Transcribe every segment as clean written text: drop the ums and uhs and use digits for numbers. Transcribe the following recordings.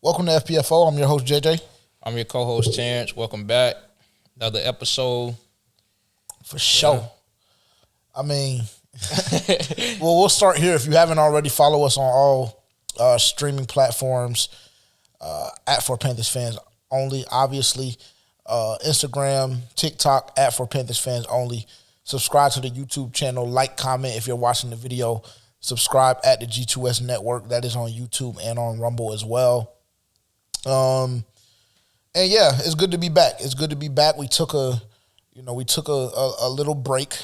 Welcome to FPFO. I'm your host, JJ. I'm your co-host, Terrence. Welcome back. Another episode. For sure. I mean, well, we'll start here. If you haven't already, follow us on all streaming platforms at For Panthers Fans Only, obviously. Instagram, TikTok, at For Panthers Fans Only. Subscribe to the YouTube channel. Like, comment if you're watching the video. Subscribe at the G2S Network. That is on YouTube and on Rumble as well. And yeah, it's good to be back. It's good to be back. We took a little break,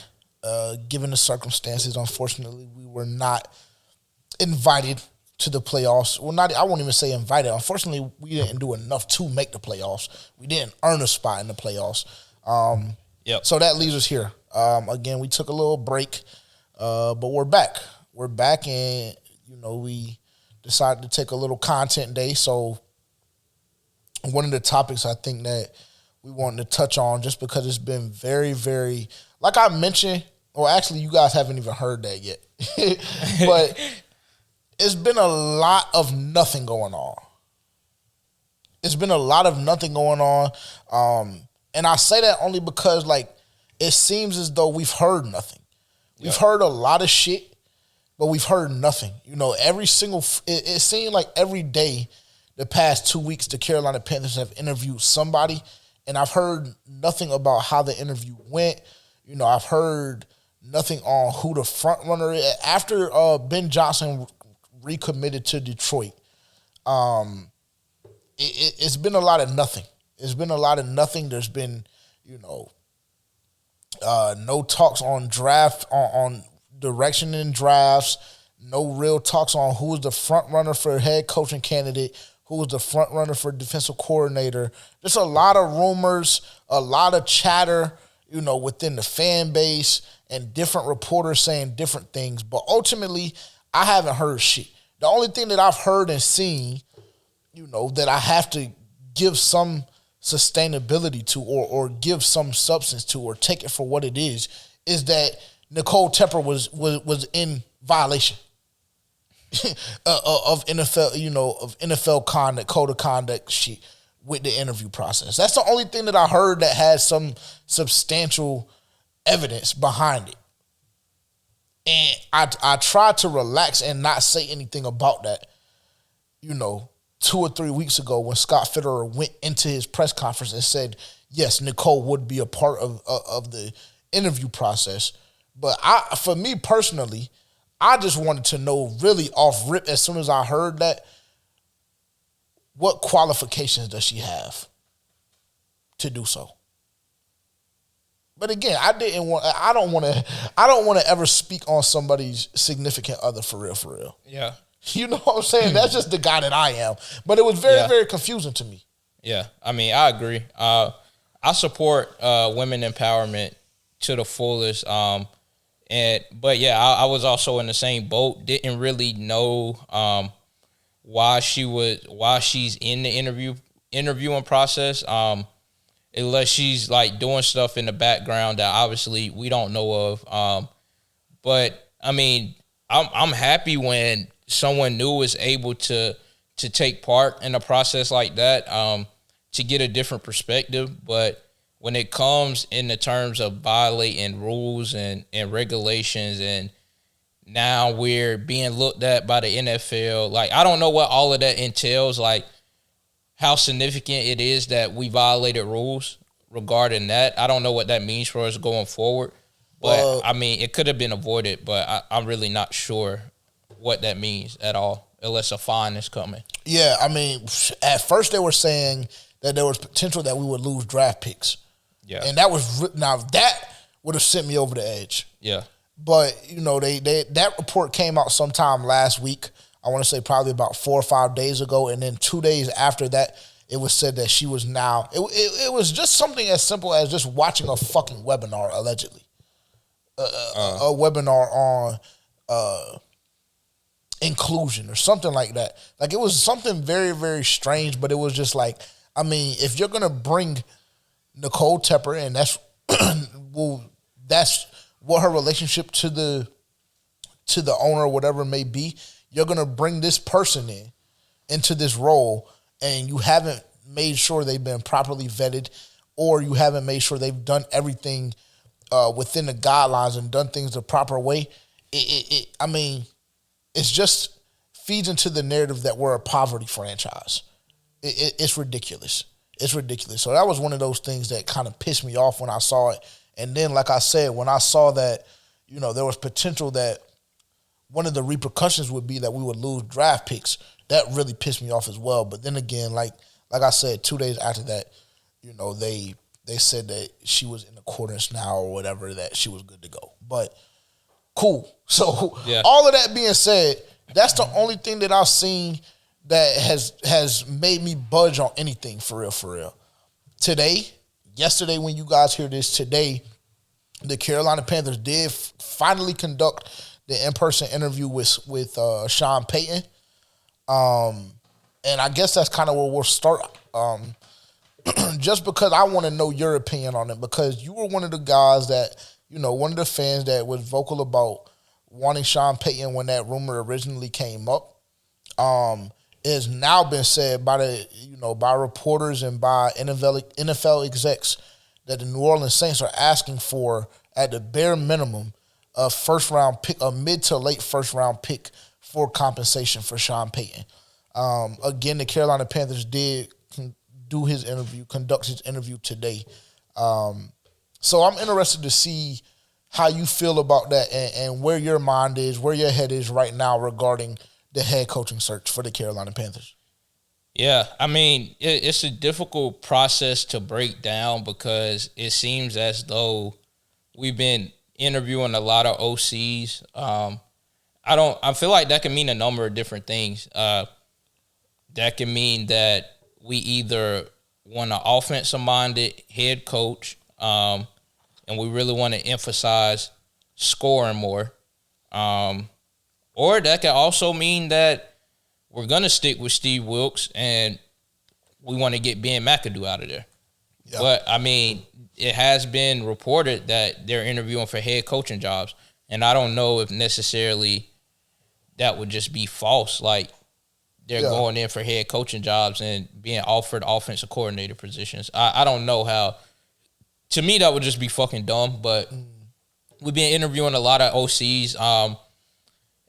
given the circumstances. Unfortunately, we were not invited to the playoffs. Well, I won't even say invited. Unfortunately, we didn't do enough to make the playoffs. We didn't earn a spot in the playoffs. So that leaves us here. Again, we took a little break, but we're back. We're back, and we decided to take a little content day. So one of the topics I think that we wanted to touch on, just because it's been very, very, like I mentioned, or actually you guys haven't even heard that yet, but it's been a lot of nothing going on. It's been a lot of nothing going on. And I say that only because, it seems as though we've heard nothing. We've heard a lot of shit, but we've heard nothing. It seemed like every day the past 2 weeks, the Carolina Panthers have interviewed somebody, and I've heard nothing about how the interview went. I've heard nothing on who the front runner is. After Ben Johnson recommitted to Detroit, it's been a lot of nothing. It's been a lot of nothing. There's been, no talks on draft, on direction in drafts, no real talks on who is the front runner for head coaching candidate, who was the front runner for defensive coordinator. Just a lot of rumors, a lot of chatter, within the fan base, and different reporters saying different things. But ultimately, I haven't heard shit. The only thing that I've heard and seen, that I have to give some sustainability to, or give some substance to, or take it for what it is that Nicole Tepper was in violation of NFL, of NFL conduct, code of conduct shit with the interview process. That's the only thing that I heard that has some substantial evidence behind it. And I tried to relax and not say anything about that, 2 or 3 weeks ago when Scott Fitterer went into his press conference and said, yes, Nicole would be a part of the interview process. But for me personally, I just wanted to know really off rip as soon as I heard that, what qualifications does she have to do so? But again, I don't want to ever speak on somebody's significant other for real. Yeah. You know what I'm saying? That's just the guy that I am. But it was very, very confusing to me. Yeah. I mean, I agree. I support women empowerment to the fullest. But I was also in the same boat. Didn't really know why she's in the interviewing process. Unless she's doing stuff in the background that obviously we don't know of. But I mean, I'm happy when someone new is able to take part in a process like that, to get a different perspective. But when it comes in the terms of violating rules and regulations, and now we're being looked at by the NFL, I don't know what all of that entails, how significant it is that we violated rules regarding that. I don't know what that means for us going forward. But, I mean, it could have been avoided, but I'm really not sure what that means at all, unless a fine is coming. Yeah, I mean, at first they were saying that there was potential that we would lose draft picks. Yeah. And that would have sent me over the edge. Yeah. But, that report came out sometime last week. I want to say probably about 4 or 5 days ago. And then 2 days after that, it was said that she was now, it was just something as simple as just watching a fucking webinar, allegedly. A webinar on inclusion or something like that. It was something very, very strange, but it was just if you're going to bring Nicole Tepper, and that's what her relationship to the owner or whatever it may be, you're going to bring this person into this role, and you haven't made sure they've been properly vetted, or you haven't made sure they've done everything within the guidelines and done things the proper way, I mean, it's just feeds into the narrative that we're a poverty franchise. It's ridiculous. It's ridiculous. So that was one of those things that kind of pissed me off when I saw it. And then, like I said, when I saw that, there was potential that one of the repercussions would be that we would lose draft picks, that really pissed me off as well. But then again, like I said, 2 days after that, they said that she was in accordance now or whatever, that she was good to go. But cool. So all of that being said, that's the only thing that I've seen that has made me budge on anything for real. Yesterday, when you guys hear this, today, the Carolina Panthers did finally conduct the in-person interview with Sean Payton. And I guess that's kind of where we'll start. Just because I want to know your opinion on it, because you were one of the guys that, one of the fans that was vocal about wanting Sean Payton when that rumor originally came up. It has now been said by reporters and by NFL execs that the New Orleans Saints are asking for, at the bare minimum, a first-round pick, a mid to late first-round pick for compensation for Sean Payton. Again, the Carolina Panthers did conduct his interview today. So I'm interested to see how you feel about that and where your mind is, where your head is right now regarding the head coaching search for the Carolina Panthers. Yeah, I mean, it's a difficult process to break down because it seems as though we've been interviewing a lot of OCs. I feel like that can mean a number of different things. That can mean that we either want an offensive-minded head coach, and we really want to emphasize scoring more. Or that can also mean that we're going to stick with Steve Wilkes and we want to get Ben McAdoo out of there. Yep. But, I mean, it has been reported that they're interviewing for head coaching jobs, and I don't know if necessarily that would just be false. Like, they're going in for head coaching jobs and being offered offensive coordinator positions. I don't know how. To me, that would just be fucking dumb, but we've been interviewing a lot of OCs.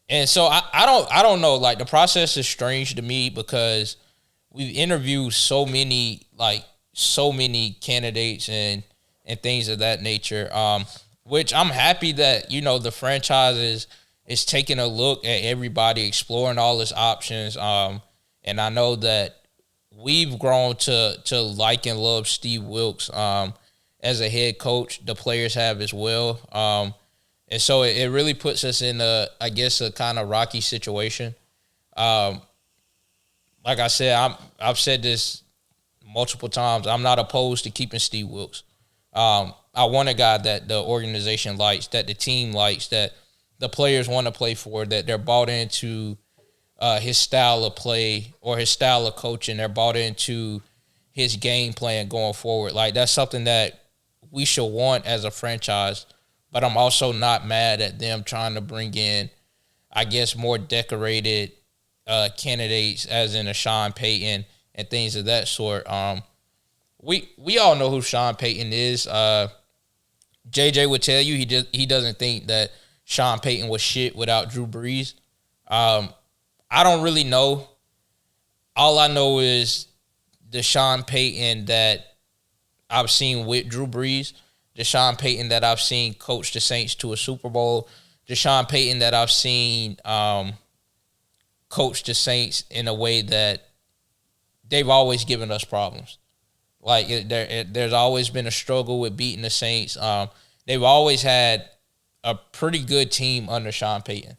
And so I don't know. Like, the process is strange to me because we've interviewed so many candidates and things of that nature. Which I'm happy that, the franchise is taking a look at everybody, exploring all its options. And I know that we've grown to like and love Steve Wilkes as a head coach. The players have as well. And so it really puts us in a kind of rocky situation. Like I said, I've said this multiple times. I'm not opposed to keeping Steve Wilkes. I want a guy that the organization likes, that the team likes, that the players want to play for, that they're bought into his style of play or his style of coaching. They're bought into his game plan going forward. Like, that's something that we should want as a franchise. But I'm also not mad at them trying to bring in, I guess, more decorated candidates, as in a Sean Payton and things of that sort. We all know who Sean Payton is. JJ would tell you he doesn't think that Sean Payton was shit without Drew Brees. I don't really know. All I know is the Sean Payton that I've seen with Drew Brees, the Sean Payton that I've seen coach the Saints to a Super Bowl, the Sean Payton that I've seen coach the Saints in a way that they've always given us problems. Like, there's always been a struggle with beating the Saints. They've always had a pretty good team under Sean Payton.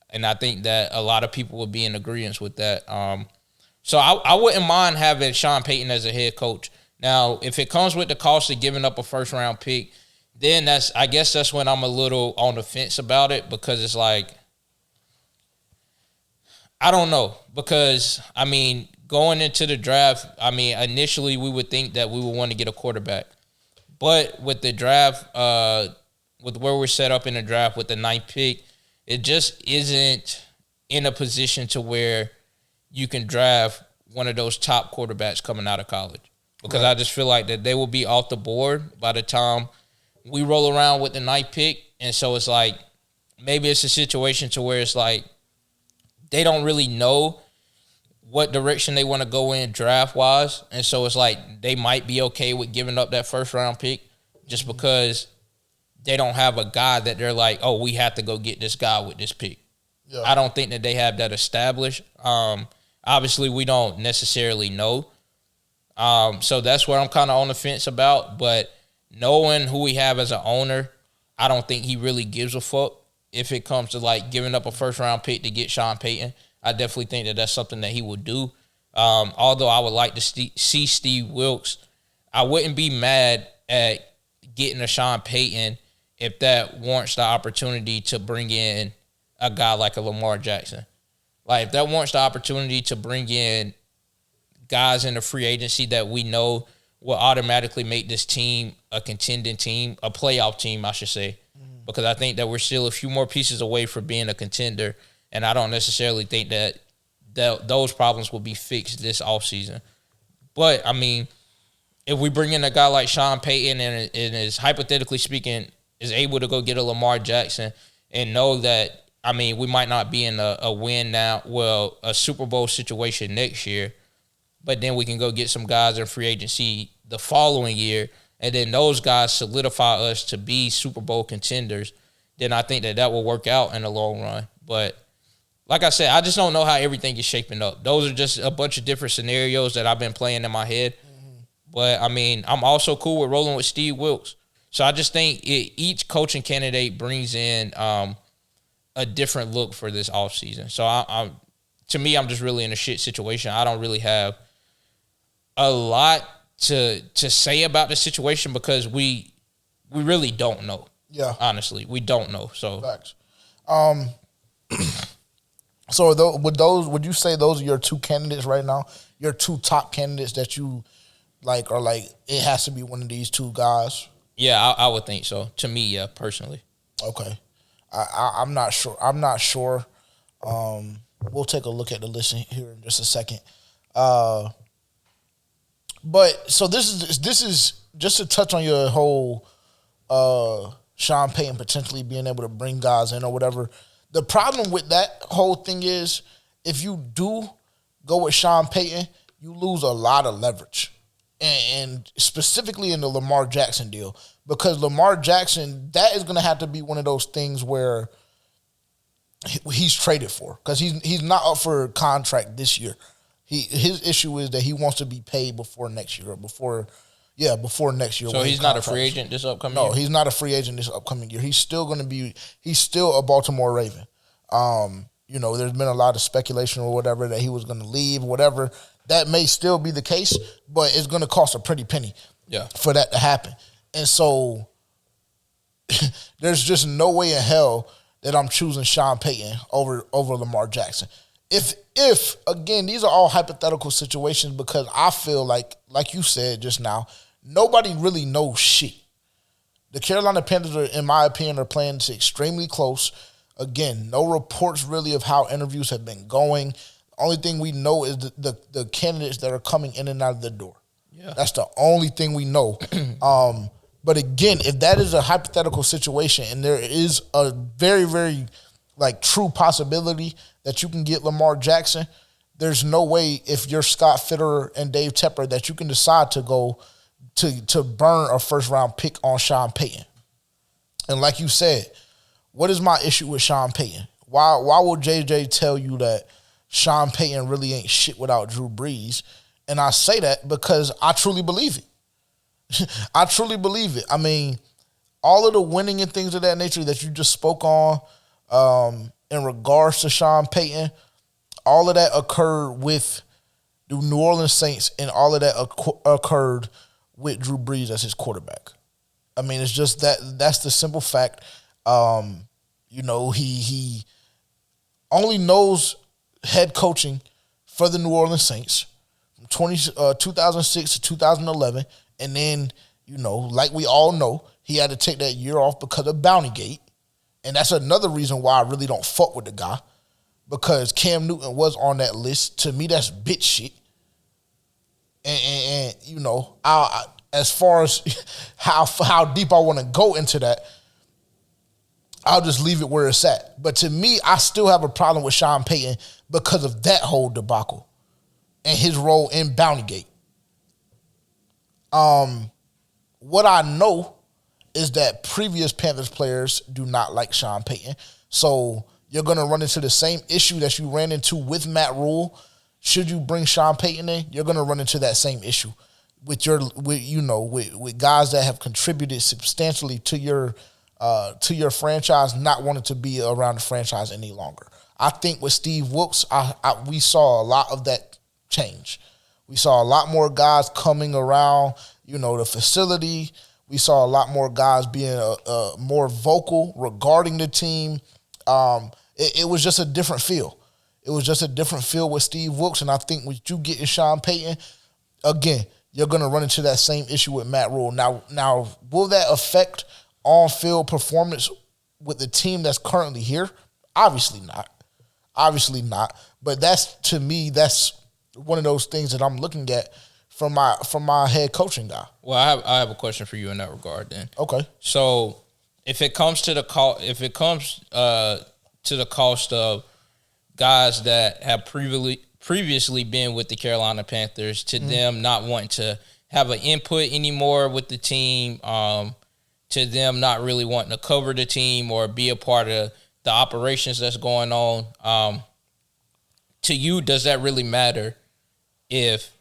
And I think that a lot of people would be in agreement with that. So I wouldn't mind having Sean Payton as a head coach. Now, if it comes with the cost of giving up a first-round pick, then I guess that's when I'm a little on the fence about it, because it's like, I don't know. Because, I mean, going into the draft, I mean, initially we would think that we would want to get a quarterback. But with the draft, with where we're set up in the draft with the 9th pick, it just isn't in a position to where you can draft one of those top quarterbacks coming out of college. Because I just feel like that they will be off the board by the time we roll around with the 9th pick. And so it's like, maybe it's a situation to where it's like they don't really know what direction they want to go in draft-wise. And so it's like they might be okay with giving up that first-round pick just because they don't have a guy that they're like, oh, we have to go get this guy with this pick. Yeah. I don't think that they have that established. Obviously, we don't necessarily know. So that's what I'm kind of on the fence about. But knowing who we have as an owner, I don't think he really gives a fuck if it comes to, like, giving up a first-round pick to get Sean Payton. I definitely think that that's something that he would do. Although I would like to see Steve Wilks, I wouldn't be mad at getting a Sean Payton if that warrants the opportunity to bring in a guy like a Lamar Jackson. Like, if that warrants the opportunity to bring in guys in the free agency that we know will automatically make this team a contending team, a playoff team, I should say, because I think that we're still a few more pieces away from being a contender, and I don't necessarily think that those problems will be fixed this offseason. But, I mean, if we bring in a guy like Sean Payton and is, hypothetically speaking, is able to go get a Lamar Jackson and know that, I mean, we might not be in a win now, well, a Super Bowl situation next year, but then we can go get some guys in free agency the following year, and then those guys solidify us to be Super Bowl contenders, then I think that will work out in the long run. But like I said, I just don't know how everything is shaping up. Those are just a bunch of different scenarios that I've been playing in my head. But, I mean, I'm also cool with rolling with Steve Wilks. So I just think each coaching candidate brings in a different look for this offseason. So, to me, I'm just really in a shit situation. I don't really have a lot to say about the situation because we really don't know. Yeah. Honestly, we don't know. So facts. So would you say those are your two candidates right now? Your two top candidates that you like are like it has to be one of these two guys? Yeah, I would think so. To me, yeah, personally. Okay. I'm not sure. We'll take a look at the list here in just a second. But so this is just to touch on your whole Sean Payton potentially being able to bring guys in or whatever. The problem with that whole thing is if you do go with Sean Payton, you lose a lot of leverage. And specifically in the Lamar Jackson deal, because Lamar Jackson, that is going to have to be one of those things where he's traded for, because he's not up for contract this year. His issue is that he wants to be paid before next year, before next year. So he's not a free agent this upcoming year? No, he's not a free agent this upcoming year. He's still a Baltimore Raven. There's been a lot of speculation or whatever that he was going to leave, whatever. That may still be the case, but it's going to cost a pretty penny for that to happen. And so there's just no way in hell that I'm choosing Sean Payton over Lamar Jackson. If again, these are all hypothetical situations because I feel like you said just now, nobody really knows shit. The Carolina Panthers, in my opinion, are playing this extremely close. Again, no reports really of how interviews have been going. Only thing we know is the candidates that are coming in and out of the door. Yeah. That's the only thing we know. But again, if that is a hypothetical situation and there is a very, very true possibility that you can get Lamar Jackson, there's no way if you're Scott Fitterer and Dave Tepper that you can decide to go to burn a first-round pick on Sean Payton. And like you said, what is my issue with Sean Payton? Why will JJ tell you that Sean Payton really ain't shit without Drew Brees? And I say that because I truly believe it. I truly believe it. I mean, all of the winning and things of that nature that you just spoke on in regards to Sean Payton, all of that occurred with the New Orleans Saints, and all of that occurred with Drew Brees as his quarterback. I mean, it's just that's the simple fact. He only knows head coaching for the New Orleans Saints from 2006 to 2011. And then, like we all know, he had to take that year off because of Bountygate. And that's another reason why I really don't fuck with the guy, because Cam Newton was on that list. To me, that's bitch shit. and you know, as far as how deep I want to go into that, I'll just leave it where it's at. But to me, I still have a problem with Sean Payton because of that whole debacle and his role in Bountygate. What I know is that previous Panthers players do not like Sean Payton. So you're going to run into the same issue that you ran into with Matt Rule. Should you bring Sean Payton in, you're going to run into that same issue with guys that have contributed substantially to your franchise not wanting to be around the franchise any longer. I think with Steve Wilkes, we saw a lot of that change. We saw a lot more guys coming around, the facility. We saw a lot more guys being more vocal regarding the team. It was just a different feel. It was just a different feel with Steve Wilkes, and I think with you getting Sean Payton, again, you're going to run into that same issue with Matt Rule. Now, will that affect on-field performance with the team that's currently here? Obviously not. But to me, that's one of those things that I'm looking at from my head coaching guy. Well, I have a question for you in that regard. Then, okay. So, if it comes to the cost of guys that have previously been with the Carolina Panthers, to them not wanting to have an input anymore with the team, to them not really wanting to cover the team or be a part of the operations that's going on, to you, does that really matter if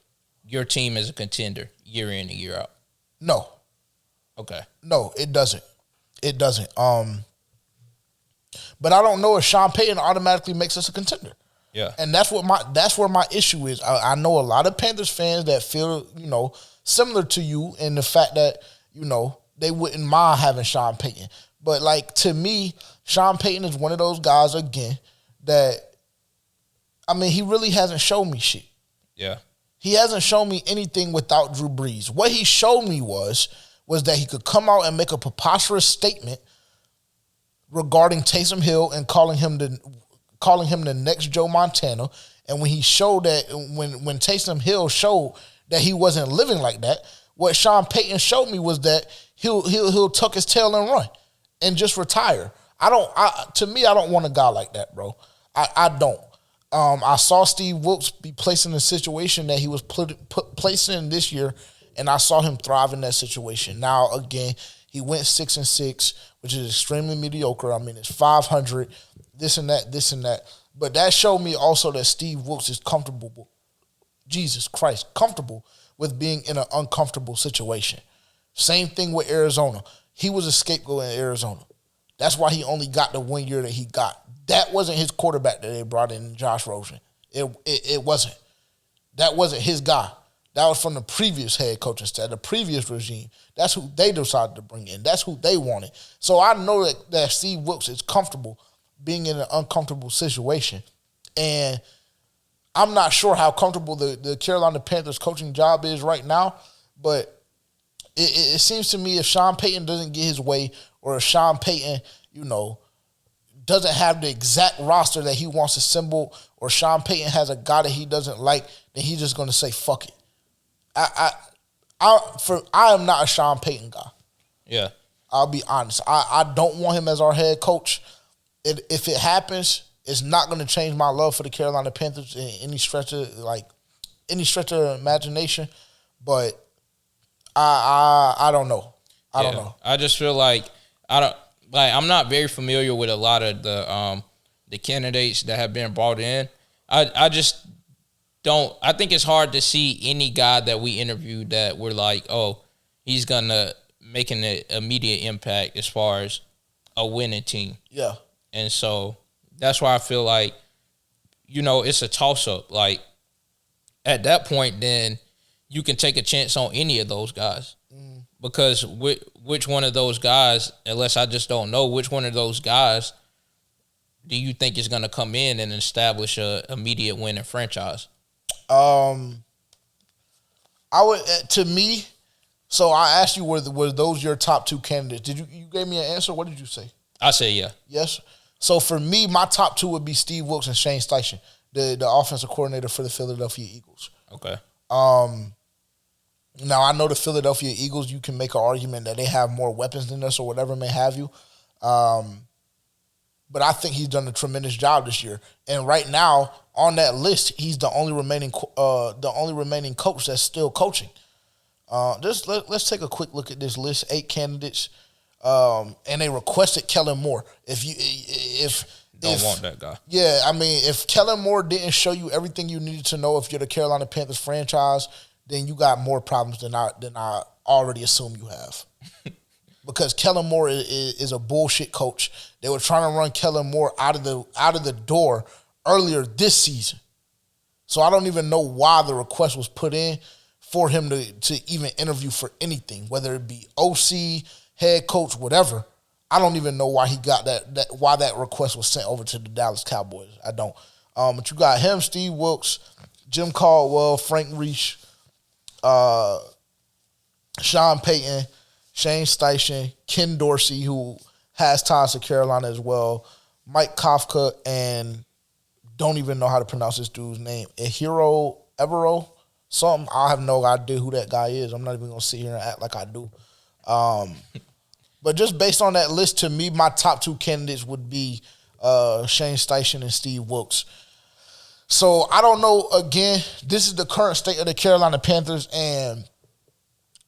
your team is a contender year in and year out? No. Okay. No, it doesn't. It doesn't. But I don't know if Sean Payton automatically makes us a contender. Yeah. And that's where my issue is. I know a lot of Panthers fans that feel, similar to you in the fact that, they wouldn't mind having Sean Payton. But, to me, Sean Payton is one of those guys, again, that, he really hasn't shown me shit. Yeah. He hasn't shown me anything without Drew Brees. What he showed me was that he could come out and make a preposterous statement regarding Taysom Hill and calling him the next Joe Montana. And when he showed that, when Taysom Hill showed that he wasn't living like that, what Sean Payton showed me was that he'll tuck his tail and run and just retire. To me, I don't want a guy like that, bro. I don't. I saw Steve Wilkes be placed in a situation that he was placed in this year, and I saw him thrive in that situation. Now, again, he went 6-6, which is extremely mediocre. It's 500, this and that. But that showed me also that Steve Wilkes is comfortable with being in an uncomfortable situation. Same thing with Arizona. He was a scapegoat in Arizona. That's why he only got the 1 year that he got. That wasn't his quarterback that they brought in, Josh Rosen. It wasn't. That wasn't his guy. That was from the previous head coaching staff, the previous regime. That's who they decided to bring in. That's who they wanted. So I know that Steve Wilkes is comfortable being in an uncomfortable situation. And I'm not sure how comfortable the Carolina Panthers coaching job is right now, but it seems to me if Sean Payton doesn't get his way, or if Sean Payton, doesn't have the exact roster that he wants assembled, or Sean Payton has a guy that he doesn't like, then he's just going to say, fuck it. I am not a Sean Payton guy. Yeah. I'll be honest. I don't want him as our head coach. If it happens, it's not going to change my love for the Carolina Panthers in any stretch of imagination. But I don't know. I don't know. I just feel like I'm not very familiar with a lot of the candidates that have been brought in. I just don't. I think it's hard to see any guy that we interviewed that we're like, oh, he's gonna make an immediate impact as far as a winning team. Yeah. And so that's why I feel like, it's a toss up. Like at that point, then you can take a chance on any of those guys. Because which one of those guys, unless I just don't know, which one of those guys do you think is going to come in and establish a immediate winning franchise? I would, to me, so I asked you, were those your top two candidates? You gave me an answer? What did you say? I say yeah. Yes? So for me, my top two would be Steve Wilkes and Shane Steichen, the offensive coordinator for the Philadelphia Eagles. Okay. Now, I know the Philadelphia Eagles, you can make an argument that they have more weapons than us or whatever may have you. But I think he's done a tremendous job this year. And right now, on that list, he's the only remaining coach that's still coaching. Let's take a quick look at this list. 8 candidates, and they requested Kellen Moore. Don't want that guy. Yeah, I mean, if Kellen Moore didn't show you everything you needed to know if you're the Carolina Panthers franchise, then you got more problems than I already assume you have. Because Kellen Moore is a bullshit coach. They were trying to run Kellen Moore out of the door earlier this season. So I don't even know why the request was put in for him to even interview for anything, whether it be OC, head coach, whatever. I don't even know why he got why that request was sent over to the Dallas Cowboys. I don't. But you got him, Steve Wilkes, Jim Caldwell, Frank Reich, Sean Payton, Shane Steichen, Ken Dorsey, who has ties to Carolina as well, Mike Kafka, and don't even know how to pronounce this dude's name, Evero, something. I have no idea who that guy is. I'm not even going to sit here and act like I do. But just based on that list, to me, my top 2 candidates would be Shane Steichen and Steve Wilkes. So I don't know. Again, this is the current state of the Carolina Panthers, and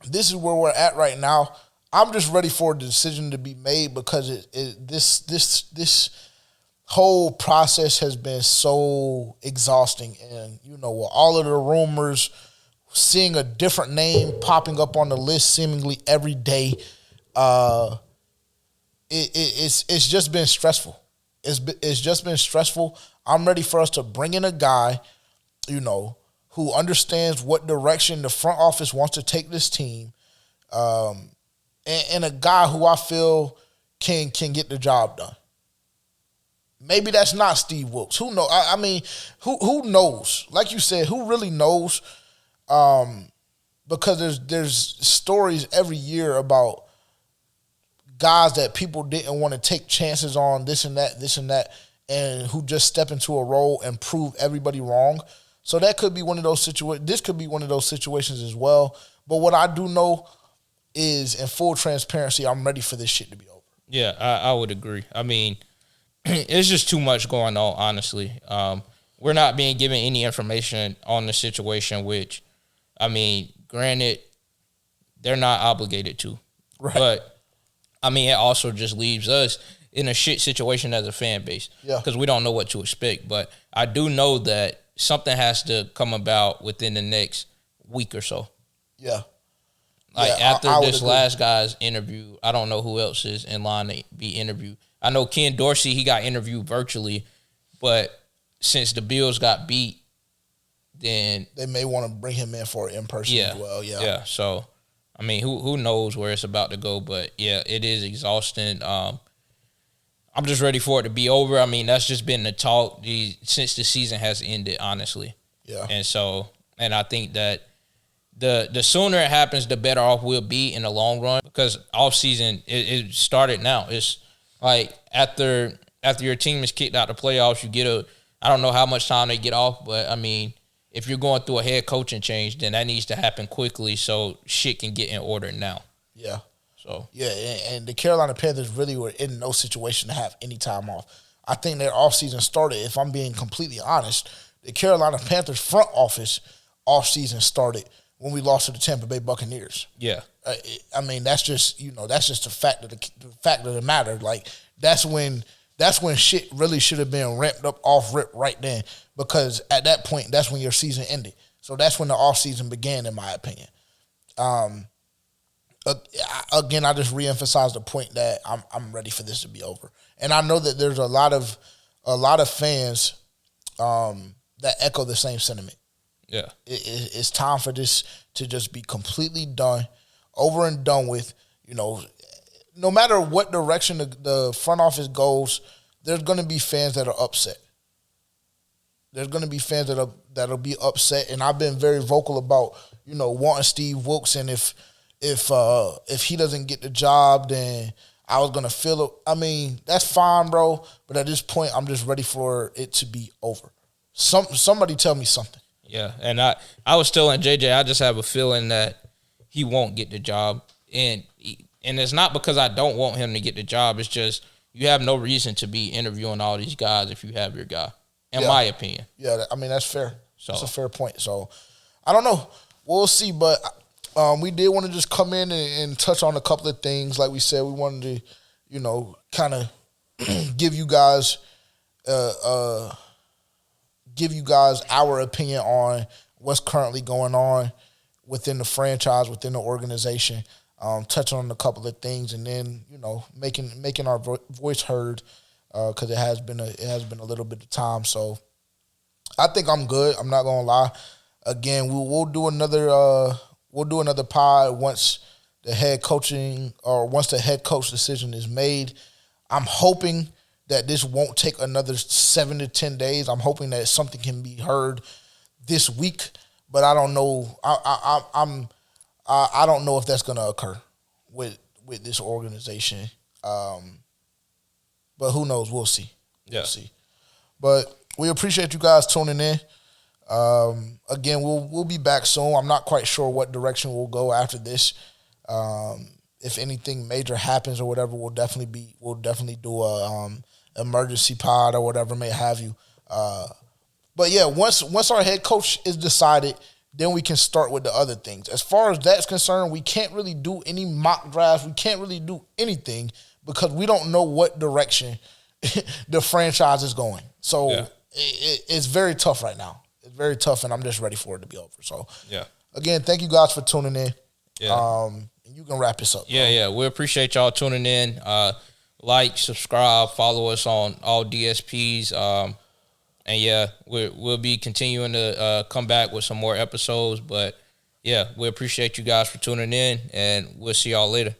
this is where we're at right now. I'm just ready for a decision to be made because this whole process has been so exhausting. And, with all of the rumors, seeing a different name popping up on the list seemingly every day, it's just been stressful. It's just been stressful. I'm ready for us to bring in a guy, who understands what direction the front office wants to take this team, and a guy who I feel can get the job done. Maybe that's not Steve Wilkes. Who knows? I mean, who knows? Like you said, who really knows? Because there's stories every year about guys that people didn't want to take chances on, this and that, and who just step into a role and prove everybody wrong. So that could be one of those situations. This could be one of those situations as well. But what I do know is, in full transparency, I'm ready for this shit to be over. Yeah, I would agree. I mean, it's just too much going on, honestly. We're not being given any information on the situation, which, I mean, granted, they're not obligated to. Right. But, I mean, it also just leaves us in a shit situation as a fan base. Yeah. Because we don't know what to expect. But I do know that something has to come about within the next week or so. Yeah. After this last guy's interview, I don't know who else is in line to be interviewed. I know Ken Dorsey, he got interviewed virtually, but since the Bills got beat, then they may want to bring him in for an in-person as well. Yeah. Yeah. So, I mean, who knows where it's about to go, but yeah, it is exhausting. I'm just ready for it to be over. I mean, that's just been the talk since the season has ended, honestly. Yeah. And I think that the sooner it happens, the better off we'll be in the long run, because off season it started now. It's like after your team is kicked out the playoffs, you get I don't know how much time they get off, but I mean, if you're going through a head coaching change, then that needs to happen quickly so shit can get in order now. Yeah. So yeah, and the Carolina Panthers really were in no situation to have any time off. I think their offseason started, if I'm being completely honest, the Carolina Panthers front office offseason started when we lost to the Tampa Bay Buccaneers. Yeah. I mean, that's just the fact of the matter. Like, that's when shit really should have been ramped up off rip right then, because at that point, that's when your season ended. So that's when the offseason began, in my opinion. Again, I just reemphasize the point that I'm ready for this to be over, and I know that there's a lot of fans that echo the same sentiment. Yeah, it's time for this to just be completely done, over and done with. No matter what direction the front office goes, there's going to be fans that are upset. There's going to be fans that'll be upset, and I've been very vocal about wanting Steve Wilkes, and if he doesn't get the job, then I was gonna feel it. I mean, that's fine, bro. But at this point, I'm just ready for it to be over. Somebody tell me something. Yeah, and I was telling JJ, I just have a feeling that he won't get the job. And it's not because I don't want him to get the job. It's just you have no reason to be interviewing all these guys if you have your guy, in my opinion. Yeah, I mean, that's fair. So, that's a fair point. So, I don't know. We'll see. But we did want to just come in and touch on a couple of things. Like we said, we wanted to, kind of give you guys our opinion on what's currently going on within the franchise, within the organization. Touching on a couple of things, and then making our voice heard because it has been a little bit of time. So I think I'm good. I'm not gonna lie. Again, we'll do another pod once the head coach decision is made. I'm hoping that this won't take another 7 to 10 days. I'm hoping that something can be heard this week, but I don't know. I don't know if that's going to occur with this organization. But who knows? We'll see. Yeah. We'll see. But we appreciate you guys tuning in. Again, we'll be back soon. I'm not quite sure what direction we'll go after this. If anything major happens or whatever, we'll definitely do a emergency pod or whatever may have you. But yeah, once our head coach is decided, then we can start with the other things. As far as that's concerned, we can't really do any mock drafts. We can't really do anything because we don't know what direction the franchise is going. So it's very tough right now. It's very tough, and I'm just ready for it to be over. So again, thank you guys for tuning in. Yeah. You can wrap this up. Yeah. We appreciate y'all tuning in. Like, subscribe, follow us on all DSPs. And we'll be continuing to come back with some more episodes. But we appreciate you guys for tuning in, and we'll see y'all later.